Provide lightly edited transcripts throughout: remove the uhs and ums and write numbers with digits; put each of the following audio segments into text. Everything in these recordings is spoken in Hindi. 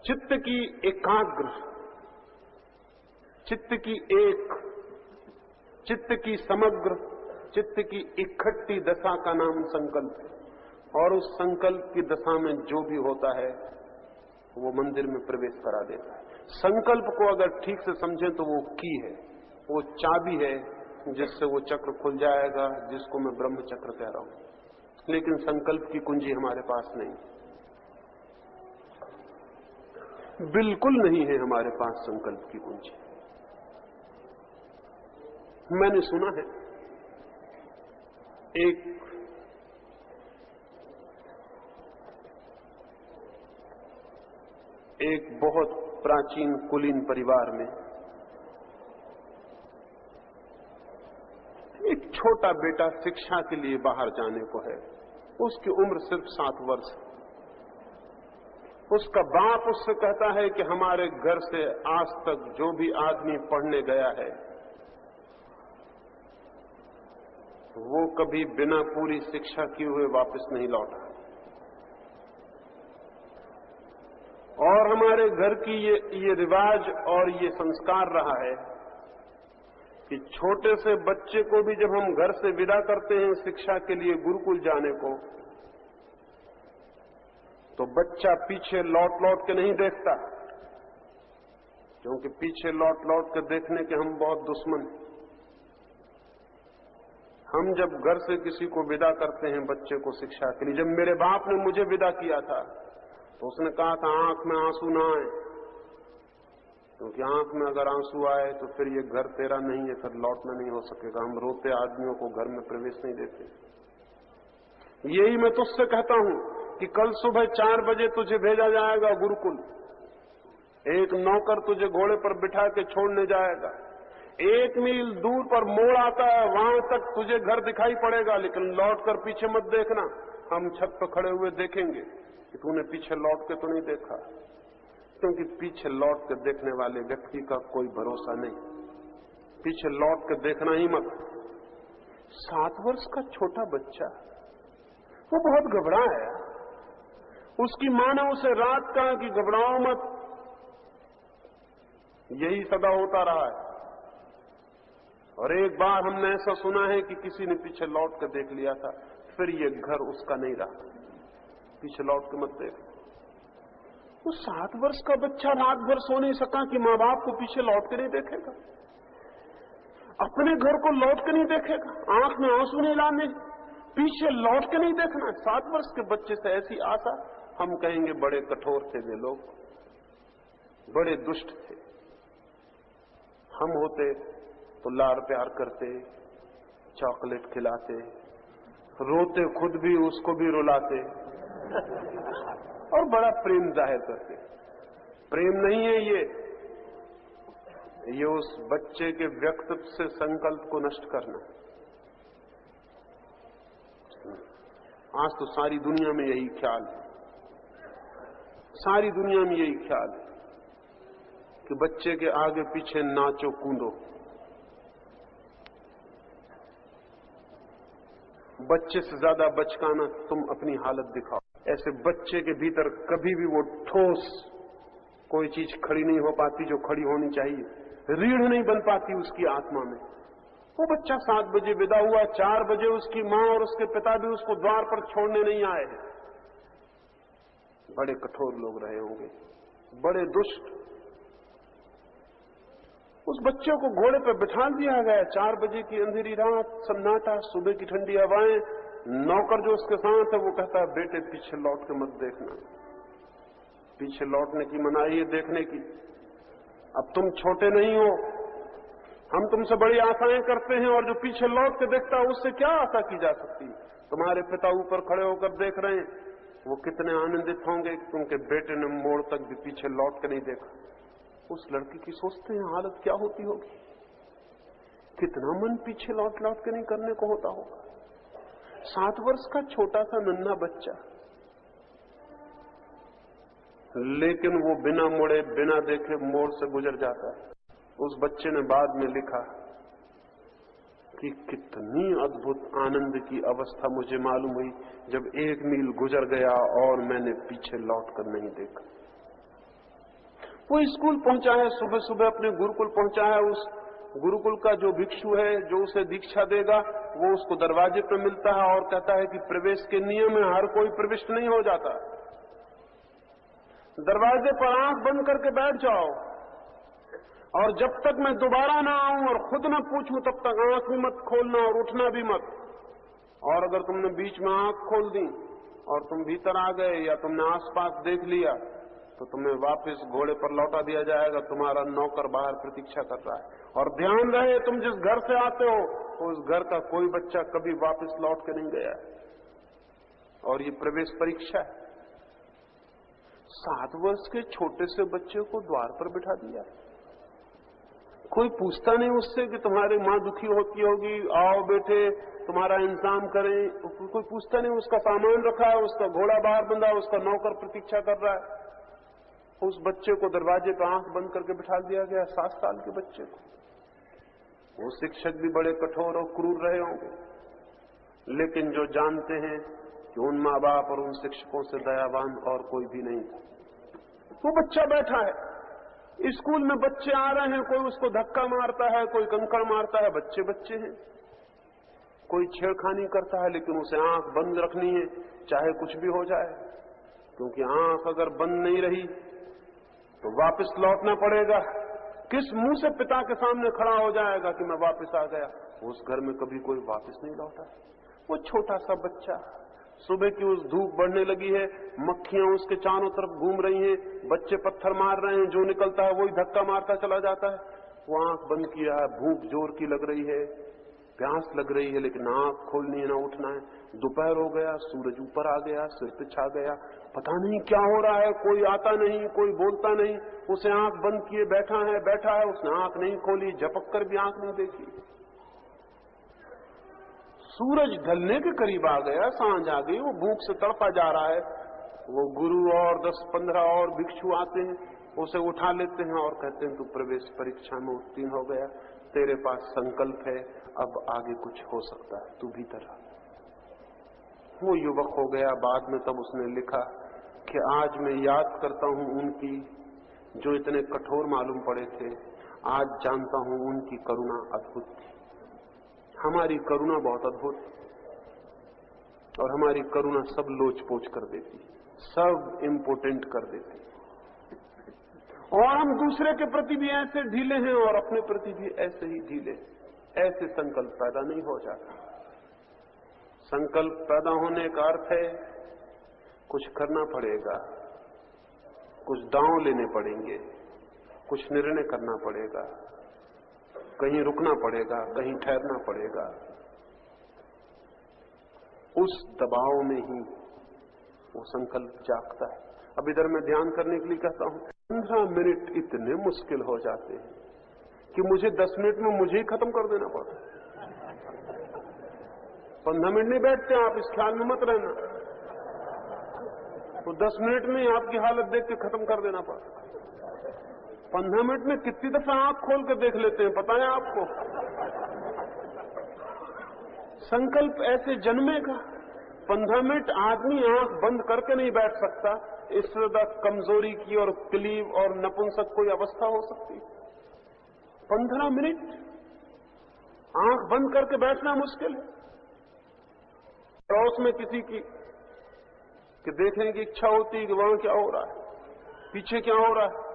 चित्त की एकाग्र, चित्त की एक, चित्त की समग्र, चित्त की इकट्ठी दशा का नाम संकल्प है। और उस संकल्प की दशा में जो भी होता है वो मंदिर में प्रवेश करा देता है। संकल्प को अगर ठीक से समझें तो वो की है, वो चाबी है जिससे वो चक्र खुल जाएगा, जिसको मैं ब्रह्म चक्र कह रहा हूं। लेकिन संकल्प की कुंजी हमारे पास नहीं, बिल्कुल नहीं है हमारे पास संकल्प की कुंजी। मैंने सुना है एक बहुत प्राचीन कुलीन परिवार में एक छोटा बेटा शिक्षा के लिए बाहर जाने को है। उसकी उम्र सिर्फ 7 वर्ष है। उसका बाप उससे कहता है कि हमारे घर से आज तक जो भी आदमी पढ़ने गया है वो कभी बिना पूरी शिक्षा किए हुए वापस नहीं लौटा। और हमारे घर की ये रिवाज और ये संस्कार रहा है कि छोटे से बच्चे को भी जब हम घर से विदा करते हैं शिक्षा के लिए गुरुकुल जाने को, तो बच्चा पीछे लौट लौट के नहीं देखता, क्योंकि पीछे लौट लौट के देखने के हम बहुत दुश्मन हैं। हम जब घर से किसी को विदा करते हैं बच्चे को शिक्षा के लिए, जब मेरे बाप ने मुझे विदा किया था तो उसने कहा था आंख में आंसू ना आए, क्योंकि आंख में अगर आंसू आए तो फिर ये घर तेरा नहीं है, फिर लौटना नहीं हो सकेगा। हम रोते आदमियों को घर में प्रवेश नहीं देते। यही मैं तुझसे कहता हूं कि कल सुबह 4 बजे तुझे भेजा जाएगा गुरुकुल। एक नौकर तुझे घोड़े पर बिठा के छोड़ने जाएगा। 1 मील दूर पर मोड़ आता है, वहां तक तुझे घर दिखाई पड़ेगा, लेकिन लौट कर पीछे मत देखना। हम छत पर खड़े हुए देखेंगे कि तूने पीछे लौट के तो नहीं देखा, क्योंकि पीछे लौट के देखने वाले व्यक्ति का कोई भरोसा नहीं। पीछे लौट के देखना ही मत। 7 वर्ष का छोटा बच्चा, वो बहुत घबराया। उसकी मां ने उसे रात कहा कि घबराओ मत। यही सदा होता रहा है। और एक बार हमने ऐसा सुना है कि किसी ने पीछे लौट कर देख लिया था, फिर ये घर उसका नहीं रहा। पीछे लौट के मत देख। वो 7 वर्ष का बच्चा रात भर सो नहीं सका कि मां बाप को पीछे लौट के नहीं देखेगा, अपने घर को लौट के नहीं देखेगा, आंख में आंसू नहीं लाने, पीछे लौट के नहीं देखना। 7 वर्ष के बच्चे से ऐसी आशा, हम कहेंगे बड़े कठोर थे वे लोग, बड़े दुष्ट थे। हम होते तो लाड़ प्यार करते, चॉकलेट खिलाते, रोते खुद भी उसको भी रुलाते और बड़ा प्रेम जाहिर करते। प्रेम नहीं है ये उस बच्चे के व्यक्तित्व से संकल्प को नष्ट करना। आज तो सारी दुनिया में यही ख्याल है, सारी दुनिया में यही ख्याल है कि बच्चे के आगे पीछे नाचो कूदो। बच्चे से ज्यादा बचकाना तुम अपनी हालत दिखाओ। ऐसे बच्चे के भीतर कभी भी वो ठोस कोई चीज खड़ी नहीं हो पाती जो खड़ी होनी चाहिए। रीढ़ नहीं बन पाती उसकी आत्मा में। वो बच्चा 7 बजे विदा हुआ, 4 बजे उसकी मां और उसके पिता भी उसको द्वार पर छोड़ने नहीं आए हैं। बड़े कठोर लोग रहे होंगे, बड़े दुष्ट। उस बच्चे को घोड़े पर बिठा दिया गया। 4 बजे की अंधेरी रात, सन्नाटा, सुबह की ठंडी हवाएं। नौकर जो उसके साथ है वो कहता है बेटे पीछे लौट के मत देखना। पीछे लौटने की मनाही है देखने की। अब तुम छोटे नहीं हो, हम तुमसे बड़ी आशाएं करते हैं, और जो पीछे लौट के देखता है उससे क्या आशा की जा सकती। तुम्हारे पिता ऊपर खड़े होकर देख रहे हैं, वो कितने आनंदित होंगे कि उनके बेटे ने मोड़ तक भी पीछे लौट के नहीं देखा। उस लड़की की सोचते हैं हालत क्या होती होगी, कितना मन पीछे लौट लौट के नहीं करने को होता होगा। 7 वर्ष का छोटा सा नन्हा बच्चा, लेकिन वो बिना मुड़े बिना देखे मोड़ से गुजर जाता है। उस बच्चे ने बाद में लिखा कि कितनी अद्भुत आनंद की अवस्था मुझे मालूम हुई जब 1 मील गुजर गया और मैंने पीछे लौट कर नहीं देखा। वो स्कूल पहुंचा है, सुबह सुबह अपने गुरुकुल पहुंचा है। उस गुरुकुल का जो भिक्षु है जो उसे दीक्षा देगा वो उसको दरवाजे पर मिलता है और कहता है कि प्रवेश के नियम है, हर कोई प्रविष्ट नहीं हो जाता। दरवाजे पर आंख बंद करके बैठ जाओ और जब तक मैं दोबारा ना आऊं और खुद ना पूछूं तब तक आंख भी मत खोलना और उठना भी मत। और अगर तुमने बीच में आंख खोल दी और तुम भीतर आ गए या तुमने आसपास देख लिया तो तुम्हें वापस घोड़े पर लौटा दिया जाएगा। तुम्हारा नौकर बाहर प्रतीक्षा कर रहा है। और ध्यान रहे, तुम जिस घर से आते हो तो उस घर का कोई बच्चा कभी वापस लौट के नहीं गया और ये प्रवेश परीक्षा है। 7 वर्ष के छोटे से बच्चे को द्वार पर बिठा दिया। कोई पूछता नहीं उससे कि तुम्हारी माँ दुखी होती होगी, आओ बेटे तुम्हारा इंतजाम करें। कोई पूछता नहीं, उसका सामान रखा है, उसका घोड़ा बाहर बंधा है, उसका नौकर प्रतीक्षा कर रहा है। उस बच्चे को दरवाजे पर आंख बंद करके बिठा दिया गया, 7 साल के बच्चे को। वो शिक्षक भी बड़े कठोर और क्रूर रहे होंगे, लेकिन जो जानते हैं कि उन माँ बाप और उन शिक्षकों से दयावान और कोई भी नहीं था। वो बच्चा बैठा है, स्कूल में बच्चे आ रहे हैं, कोई उसको धक्का मारता है, कोई कंकड़ मारता है, बच्चे बच्चे हैं। कोई छेड़खानी करता है, लेकिन उसे आंख बंद रखनी है चाहे कुछ भी हो जाए, क्योंकि आंख अगर बंद नहीं रही तो वापस लौटना पड़ेगा। किस मुंह से पिता के सामने खड़ा हो जाएगा कि मैं वापस आ गया? उस घर में कभी कोई वापस नहीं लौटा। वो छोटा सा बच्चा, सुबह की उस धूप बढ़ने लगी है, मक्खियां उसके चारों तरफ घूम रही हैं, बच्चे पत्थर मार रहे हैं, जो निकलता है वही धक्का मारता चला जाता है। वो आंख बंद किया है, भूख जोर की लग रही है, प्यास लग रही है, लेकिन आंख खोलनी है ना उठना है। दोपहर हो गया, सूरज ऊपर आ गया, सिर पे छा गया, पता नहीं क्या हो रहा है, कोई आता नहीं, कोई बोलता नहीं। उसे आंख बंद किए बैठा है, उसने आंख नहीं खोली, झपक कर भी आंख नहीं देखी। सूरज ढलने के करीब आ गया, सांझ आ गई, वो भूख से तड़पा जा रहा है। वो गुरु और 10-15 और भिक्षु आते हैं, उसे उठा लेते हैं और कहते हैं तू प्रवेश परीक्षा में उत्तीर्ण हो गया, तेरे पास संकल्प है, अब आगे कुछ हो सकता है, तू भीतर आ। वो युवक हो गया। बाद में तब उसने लिखा कि आज मैं याद करता हूं उनकी जो इतने कठोर मालूम पड़े थे, आज जानता हूं उनकी करुणा अद्भुत थी। हमारी करुणा बहुत अद्भुत है और हमारी करुणा सब लोच पोच कर देती, सब इम्पोर्टेंट कर देती, और हम दूसरे के प्रति भी ऐसे ढीले हैं और अपने प्रति भी ऐसे ही ढीले। ऐसे संकल्प पैदा नहीं हो जाता। संकल्प पैदा होने का अर्थ है कुछ करना पड़ेगा, कुछ दांव लेने पड़ेंगे, कुछ निर्णय करना पड़ेगा, कहीं रुकना पड़ेगा, कहीं ठहरना पड़ेगा। उस दबाव में ही वो संकल्प जागता है। अब इधर मैं ध्यान करने के लिए कहता हूं, 15 मिनट इतने मुश्किल हो जाते हैं कि मुझे 10 मिनट में मुझे ही खत्म कर देना पड़ता है। 15 मिनट नहीं बैठते आप, इस ख्याल में मत रहना, तो 10 मिनट में ही आपकी हालत देख के खत्म कर देना पड़ता। 15 मिनट में कितनी दफा आंख खोल कर देख लेते हैं पता है आपको? संकल्प ऐसे जन्मेगा। 15 मिनट आदमी आंख बंद करके नहीं बैठ सकता, इससे ज्यादा कमजोरी की और क्लीव और नपुंसक कोई अवस्था हो सकती। 15 मिनट आंख बंद करके बैठना मुश्किल है। पड़ोस में किसी की कि देखने की इच्छा होती है कि वहां क्या हो रहा है, पीछे क्या हो रहा है,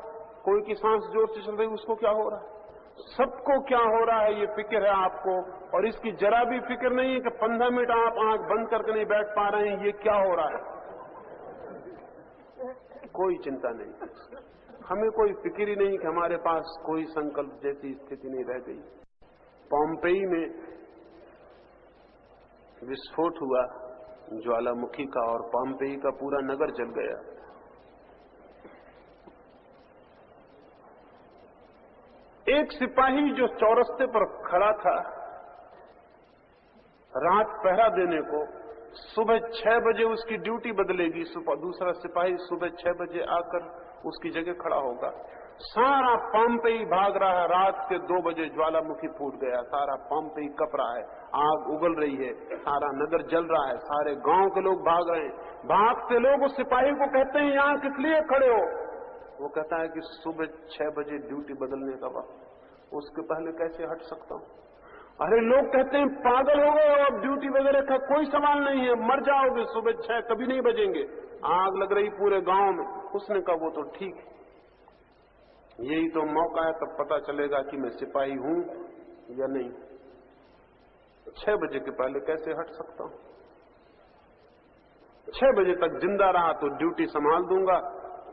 कोई की सांस जोर से चल रही है उसको क्या हो रहा है, सबको क्या हो रहा है ये फिक्र है आपको, और इसकी जरा भी फिक्र नहीं है कि 15 मिनट आप आंख बंद करके नहीं बैठ पा रहे हैं, ये क्या हो रहा है, कोई चिंता नहीं। हमें कोई फिक्र ही नहीं कि हमारे पास कोई संकल्प जैसी स्थिति नहीं रह गई। पोम्पेई में विस्फोट हुआ ज्वालामुखी का और पोम्पेई का पूरा नगर जल गया। एक सिपाही जो चौरस्ते पर खड़ा था रात पहरा देने को, सुबह 6 बजे उसकी ड्यूटी बदलेगी, दूसरा सिपाही सुबह 6 बजे आकर उसकी जगह खड़ा होगा। सारा पोम्पेई भाग रहा है, रात के 2 बजे ज्वालामुखी फूट गया, सारा पोम्पेई कप रहा है, आग उगल रही है, सारा नगर जल रहा है, सारे गांव के लोग भाग रहे हैं। भागते लोग उस सिपाही को कहते हैं यहां किस लिए खड़े हो? वो कहता है कि सुबह 6 बजे ड्यूटी बदलने का वक्त, उसके पहले कैसे हट सकता हूं? अरे लोग कहते हैं पागल हो गए, अब ड्यूटी वगैरह का कोई सवाल नहीं है, मर जाओगे, सुबह 6 कभी नहीं बजेंगे, आग लग रही पूरे गांव में। उसने कहा वो तो ठीक है, यही तो मौका है, तब पता चलेगा कि मैं सिपाही हूं या नहीं। 6 बजे के पहले कैसे हट सकता हूं? 6 बजे तक जिंदा रहा तो ड्यूटी संभाल दूंगा,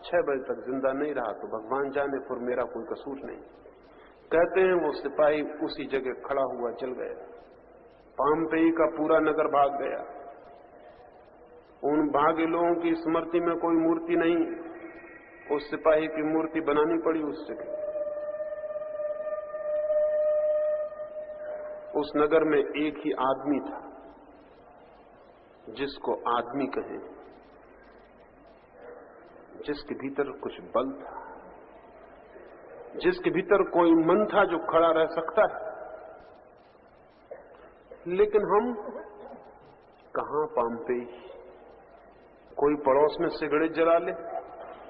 6 बजे तक जिंदा नहीं रहा तो भगवान जाने, फिर मेरा कोई कसूर नहीं। कहते हैं वो सिपाही उसी जगह खड़ा हुआ जल गया। पाम्पेई का पूरा नगर भाग गया। उन भागे लोगों की स्मृति में कोई मूर्ति नहीं, उस सिपाही की मूर्ति बनानी पड़ी उस जगह। उस नगर में एक ही आदमी था जिसको आदमी कहें, जिसके भीतर कुछ बल था, जिसके भीतर कोई मन था जो खड़ा रह सकता है। लेकिन हम कहां पाम्पेई? कोई पड़ोस में सिगरेट जला ले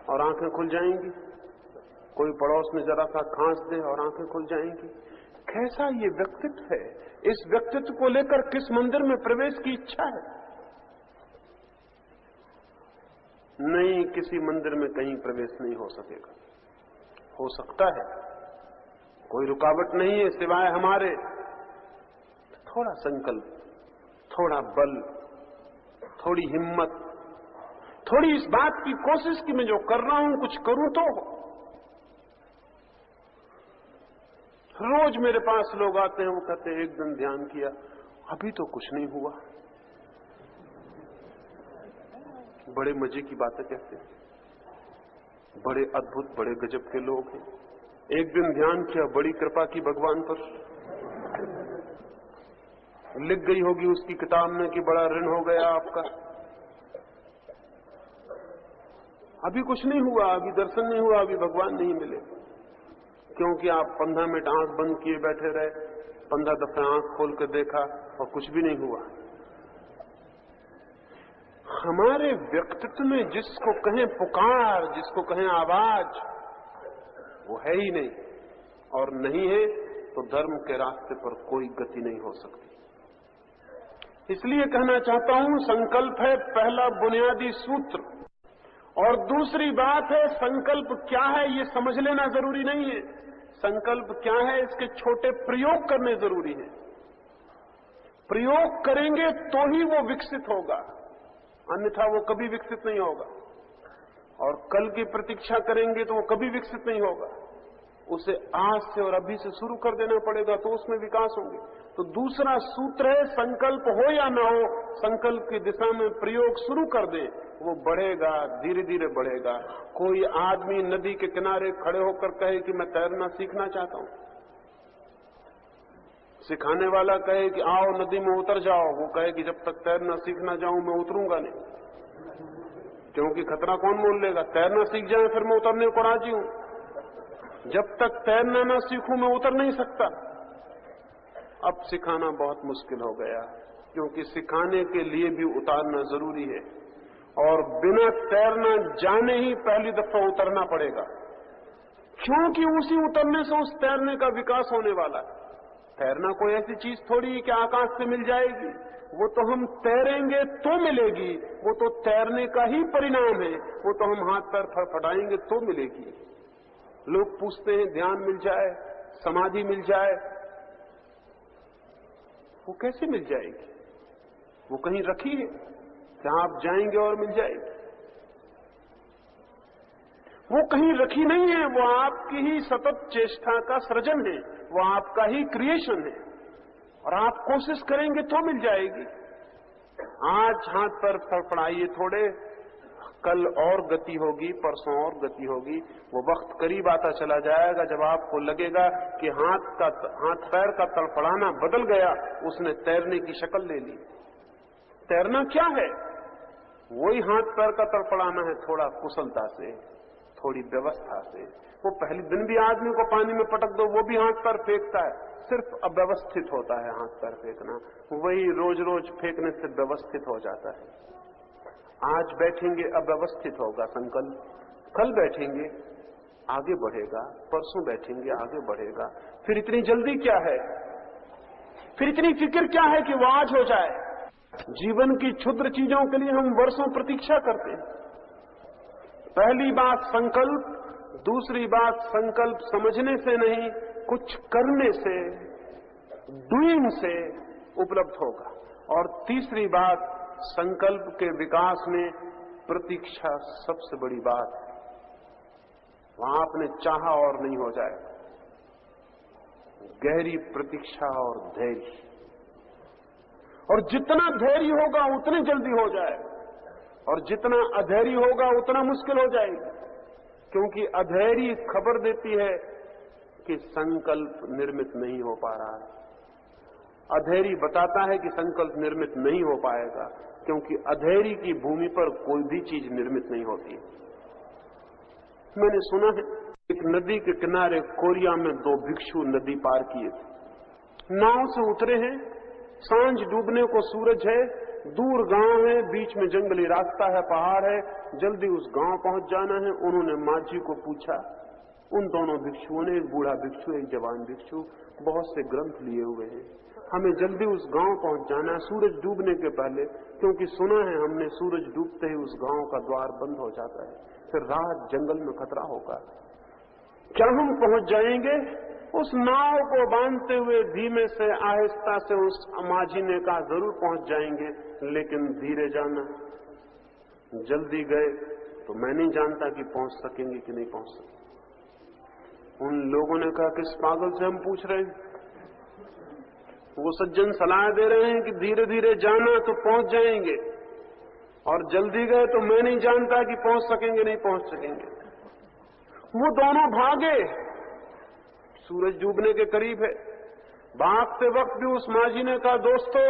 और आंखें खुल जाएंगी, कोई पड़ोस में जरा सा खांस दे और आंखें खुल जाएंगी। कैसा ये व्यक्तित्व है? इस व्यक्तित्व को लेकर किस मंदिर में प्रवेश की इच्छा है? नहीं, किसी मंदिर में कहीं प्रवेश नहीं हो सकेगा। हो सकता है, कोई रुकावट नहीं है सिवाय हमारे थोड़ा संकल्प, थोड़ा बल, थोड़ी हिम्मत, थोड़ी इस बात की कोशिश कि मैं जो कर रहा हूं कुछ करूं तो। रोज मेरे पास लोग आते हैं, वो कहते हैं एक दिन ध्यान किया, अभी तो कुछ नहीं हुआ। बड़े मजे की बातें कहते हैं, बड़े अद्भुत, बड़े गजब के लोग हैं। एक दिन ध्यान किया, बड़ी कृपा की भगवान पर, लिख गई होगी उसकी किताब में कि बड़ा ऋण हो गया आपका। अभी कुछ नहीं हुआ, अभी दर्शन नहीं हुआ, अभी भगवान नहीं मिले, क्योंकि आप 15 मिनट आंख बंद किए बैठे रहे, 15 दफे आंख खोल कर देखा और कुछ भी नहीं हुआ। हमारे व्यक्तित्व में जिसको कहें पुकार, जिसको कहें आवाज, वो है ही नहीं, और नहीं है तो धर्म के रास्ते पर कोई गति नहीं हो सकती। इसलिए कहना चाहता हूं, संकल्प है पहला बुनियादी सूत्र, और दूसरी बात है संकल्प क्या है ये समझ लेना जरूरी नहीं है। संकल्प क्या है इसके छोटे प्रयोग करने जरूरी है। प्रयोग करेंगे तो ही वो विकसित होगा, अन्यथा वो कभी विकसित नहीं होगा। और कल की प्रतीक्षा करेंगे तो वो कभी विकसित नहीं होगा। उसे आज से और अभी से शुरू कर देना पड़ेगा तो उसमें विकास होंगे। तो दूसरा सूत्र है, संकल्प हो या ना हो, संकल्प की दिशा में प्रयोग शुरू कर दे, वो बढ़ेगा, धीरे धीरे बढ़ेगा। कोई आदमी नदी के किनारे खड़े होकर कहे कि मैं तैरना सीखना चाहता हूं, सिखाने वाला कहे कि आओ नदी में उतर जाओ, वो कहे कि जब तक तैरना सीखना जाऊं मैं उतरूंगा नहीं, क्योंकि खतरा कौन मोल लेगा। तैरना सीख जाए फिर मैं उतरने को राजी हूं, जब तक तैरना ना सीखूं मैं उतर नहीं सकता। अब सिखाना बहुत मुश्किल हो गया, क्योंकि सिखाने के लिए भी उतारना जरूरी है, और बिना तैरना जाने ही पहली दफा उतरना पड़ेगा, क्योंकि उसी उतरने से उस तैरने का विकास होने वाला है। तैरना कोई ऐसी चीज थोड़ी है कि आकाश से मिल जाएगी, वो तो हम तैरेंगे तो मिलेगी, वो तो तैरने का ही परिणाम है, वो तो हम हाथ पैर फटफटाएंगे तो मिलेगी। लोग पूछते हैं ध्यान मिल जाए, समाधि मिल जाए, वो कैसे मिल जाएगी? वो कहीं रखी है जहां आप जाएंगे और मिल जाएगी? वो कहीं रखी नहीं है, वो आपकी ही सतत चेष्टा का सृजन है, वो आपका ही क्रिएशन है, और आप कोशिश करेंगे तो मिल जाएगी। आज हाथ पर फड़फड़ाइए थोड़े, कल और गति होगी, परसों और गति होगी। वो वक्त करीब आता चला जाएगा जब आपको लगेगा कि हाथ पैर का तड़फड़ाना बदल गया, उसने तैरने की शक्ल ले ली। तैरना क्या है? वही हाथ पैर का तड़फड़ाना है, थोड़ा कुशलता से, थोड़ी व्यवस्था से। वो पहले दिन भी आदमी को पानी में पटक दो, वो भी हाथ पैर फेंकता है, सिर्फ अव्यवस्थित होता है हाथ पैर फेंकना। वही रोज रोज फेंकने से व्यवस्थित हो जाता है। आज बैठेंगे अव्यवस्थित होगा संकल्प, कल बैठेंगे आगे बढ़ेगा, परसों बैठेंगे आगे बढ़ेगा। फिर इतनी जल्दी क्या है, फिर इतनी फिक्र क्या है कि वो आज हो जाए। जीवन की क्षुद्र चीजों के लिए हम वर्षों प्रतीक्षा करते हैं। पहली बात संकल्प, दूसरी बात संकल्प समझने से नहीं, कुछ करने से, डूइंग से उपलब्ध होगा। और तीसरी बात, संकल्प के विकास में प्रतीक्षा सबसे बड़ी बात है। वहां आपने चाहा और नहीं हो जाए, गहरी प्रतीक्षा और धैर्य। और जितना धैर्य होगा उतनी जल्दी हो जाए, और जितना अधैर्य होगा उतना मुश्किल हो जाएगी। क्योंकि अधैर्य खबर देती है कि संकल्प निर्मित नहीं हो पा रहा है। अधैर्य बताता है कि संकल्प निर्मित नहीं हो पाएगा, क्योंकि अधैर्य की भूमि पर कोई भी चीज निर्मित नहीं होती। मैंने सुना है एक नदी के किनारे कोरिया में 2 भिक्षु नदी पार किए थे। नाव से उतरे हैं, सांझ डूबने को सूरज है, दूर गांव है, बीच में जंगली रास्ता है, पहाड़ है, जल्दी उस गांव पहुंच जाना है। उन्होंने माझी को पूछा। उन दोनों भिक्षुओं ने, एक बूढ़ा भिक्षु एक जवान भिक्षु, बहुत से ग्रंथ लिए हुए हैं, हमें जल्दी उस गांव पहुंच जाना है सूरज डूबने के पहले, क्योंकि सुना है हमने सूरज डूबते ही उस गांव का द्वार बंद हो जाता है, फिर रात जंगल में खतरा होगा। क्या हम पहुंच जाएंगे? उस नाव को बांधते हुए धीमे से आहिस्ता से उस माझी ने कहा, जरूर पहुंच जाएंगे, लेकिन धीरे जाना। जल्दी गए तो मैं नहीं जानता कि पहुंच सकेंगे कि नहीं पहुंच सकेंगे। उन लोगों ने कहा, किस पागल से हम पूछ रहे हैं? वो सज्जन सलाह दे रहे हैं कि धीरे धीरे जाना तो पहुंच जाएंगे, और जल्दी गए तो मैं नहीं जानता कि पहुंच सकेंगे नहीं पहुंच सकेंगे। वो दोनों भागे, सूरज डूबने के करीब है। भागते वक्त भी उस माझी ने कहा, दोस्तों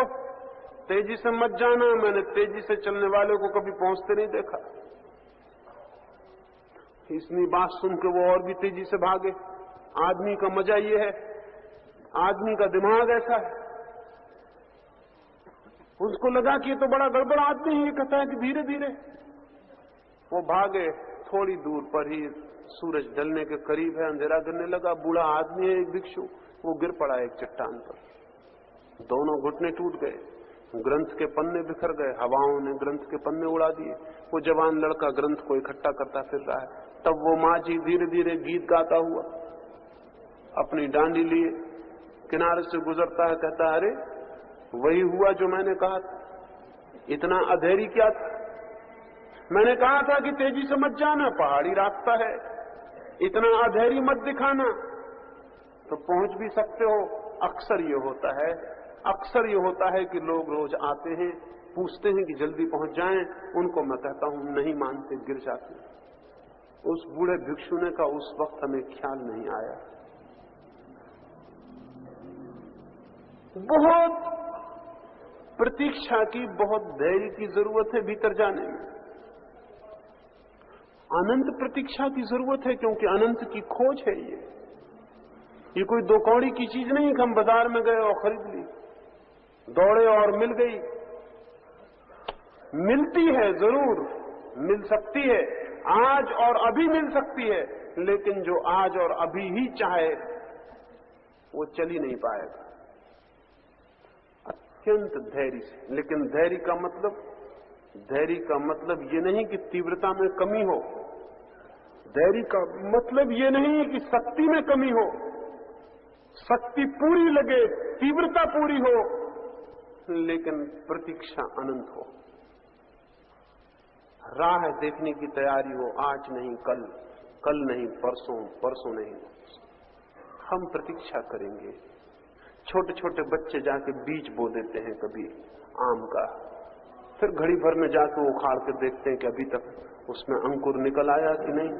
तेजी से मत जाना, मैंने तेजी से चलने वाले को कभी पहुंचते नहीं देखा। इतनी बात सुन के वो और भी तेजी से भागे। आदमी का मजा ये है, आदमी का दिमाग ऐसा है, उसको लगा कि ये तो बड़ा गड़बड़ आदमी है, ये कहता है कि धीरे धीरे। वो भागे, थोड़ी दूर पर ही सूरज ढलने के करीब है, अंधेरा गिरने लगा। बूढ़ा आदमी है एक भिक्षु, वो गिर पड़ा एक चट्टान पर। दोनों घुटने टूट गए, ग्रंथ के पन्ने बिखर गए, हवाओं ने ग्रंथ के पन्ने उड़ा दिए। वो जवान लड़का ग्रंथ को इकट्ठा करता फिर रहा है। तब वो माझी धीरे धीरे गीत गाता हुआ अपनी डांडी लिए किनारे से गुजरता है, कहता है, अरे वही हुआ जो मैंने कहा था। इतना अधैर्य क्या था? मैंने कहा था कि तेजी से मत जाना, पहाड़ी रास्ता है, इतना अधैर्य मत दिखाना, तो पहुंच भी सकते हो। अक्सर ये होता है कि लोग रोज आते हैं, पूछते हैं कि जल्दी पहुंच जाएं, उनको मैं कहता हूं नहीं मानते, गिर जाते। उस बूढ़े भिक्षु ने कहा, उस वक्त हमें ख्याल नहीं आया। बहुत प्रतीक्षा की, बहुत धैर्य की जरूरत है भीतर जाने में। अनंत प्रतीक्षा की जरूरत है, क्योंकि अनंत की खोज है। ये कोई 2 कौड़ी की चीज नहीं कि हम बाजार में गए और खरीद ली, दौड़े और मिल गई। मिलती है, जरूर मिल सकती है, आज और अभी मिल सकती है, लेकिन जो आज और अभी ही चाहे वो चल ही नहीं पाएगा। अत्यंत धैर्य से। लेकिन धैर्य का मतलब ये नहीं कि तीव्रता में कमी हो, धैर्य का मतलब ये नहीं कि शक्ति में कमी हो, शक्ति पूरी लगे, तीव्रता पूरी हो, लेकिन प्रतीक्षा अनंत हो, राह देखने की तैयारी हो, आज नहीं कल, कल नहीं परसों, परसों नहीं। हम प्रतीक्षा करेंगे। छोटे छोटे बच्चे जाके बीज बो देते हैं कभी आम का, फिर घड़ी भर में जाके उखाड़ के देखते हैं कि अभी तक उसमें अंकुर निकल आया कि नहीं।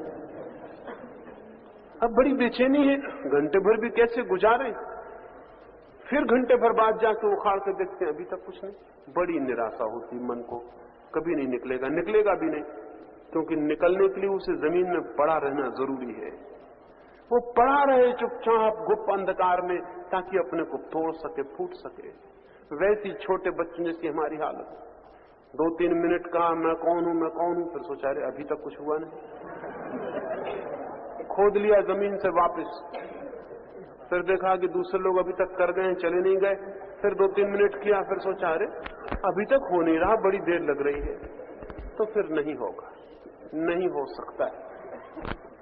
अब बड़ी बेचैनी है, घंटे भर भी कैसे गुजारें, फिर घंटे भर बाद जाके उखाड़ के देखते हैं, अभी तक कुछ नहीं। बड़ी निराशा होती मन को, कभी नहीं निकलेगा, निकलेगा भी नहीं, क्योंकि निकलने के लिए उसे जमीन में पड़ा रहना जरूरी है। वो पड़ा रहे चुपचाप गुप्त अंधकार में, ताकि अपने को तोड़ सके, फूट सके। वैसी छोटे बच्चों जैसी हमारी हालत। 2-3 मिनट कहा मैं कौन हूं, फिर सोचा अरे अभी तक कुछ हुआ नहीं। खोद लिया जमीन से वापस, फिर देखा कि दूसरे लोग अभी तक कर गए हैं, चले नहीं गए, फिर 2-3 मिनट किया, फिर सोचा अरे अभी तक हो नहीं रहा, बड़ी देर लग रही है, तो फिर नहीं होगा, नहीं हो सकता है।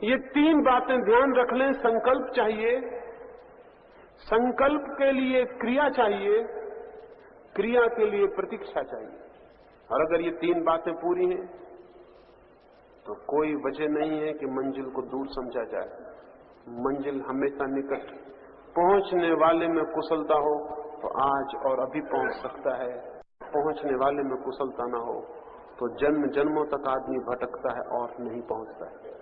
ये 3 बातें ध्यान रख लें। संकल्प चाहिए, संकल्प के लिए क्रिया चाहिए, क्रिया के लिए प्रतीक्षा चाहिए। और अगर ये 3 बातें पूरी हैं तो कोई वजह नहीं है कि मंजिल को दूर समझा जाए। मंजिल हमेशा निकट। पहुंचने वाले में कुशलता हो तो आज और अभी पहुंच सकता है, पहुंचने वाले में कुशलता ना हो तो जन्म जन्मों तक आदमी भटकता है और नहीं पहुंचता है।